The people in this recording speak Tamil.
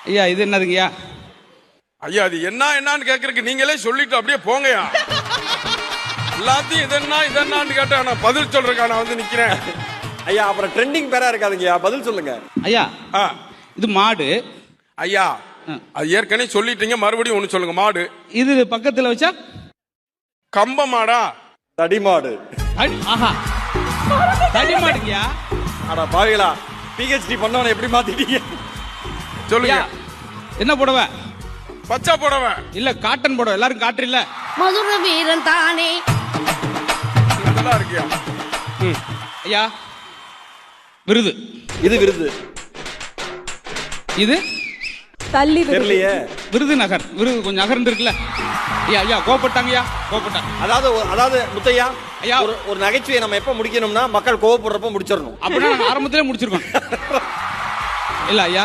ஐயா இது என்னதுங்கய்யா? ஐயா அது என்னன்னு கேக்குறதுக்கு நீங்களே சொல்லிட்டு அப்படியே போங்கயா. எல்லாத்தையும் இதென்னான்னு கேட்டா நான் பதில் சொல்றேன். நான் வந்து நிக்கிறேன் ஐயா. அப்புறம் ட்ரெண்டிங் பேரா இருக்காதுங்கய்யா, பதில் சொல்லுங்க ஐயா. இது மாடு ஐயா. அது ஏற்கனவே சொல்லிட்டீங்க, மறுபடியும் ஒண்ணு சொல்லுங்க. மாடு. இது பக்கத்துல வச்சா கம்ப மாடா? தடி மாடு. ஆஹா, தடி மாடுங்கய்யா. அட பாவிகளா, பிஹெச்டி பண்ணவன எப்படி மாத்திட்டீங்க? சொல்லுங்க. என்ன புடவை? பச்சை புடவை. இல்ல காட்டன் புடவை. எல்லாரும் காற்று இல்ல. மதுர வீரன் தானே. நல்லா இருக்கியா? ஐயா விருது. இது விருது. இது தள்ளி தெரியலையே. விருது நகர். விருது கொஞ்சம் நகர்ந்து இருக்குல்ல. ஐயா ஐயா கோபப்பட்டாங்கய்யா, கோபப்பட்டாங்க. அதாவது முத்தையா ஐயா, ஒரு நகைச்சுவையை நம்ம எப்ப முடிக்கணும்னா மக்கள் கோவப்படுறப்ப முடிச்சிடணும். அப்படின்னா நாங்க ஆரம்பத்திலே முடிச்சிருக்கோம் இல்ல ஐயா.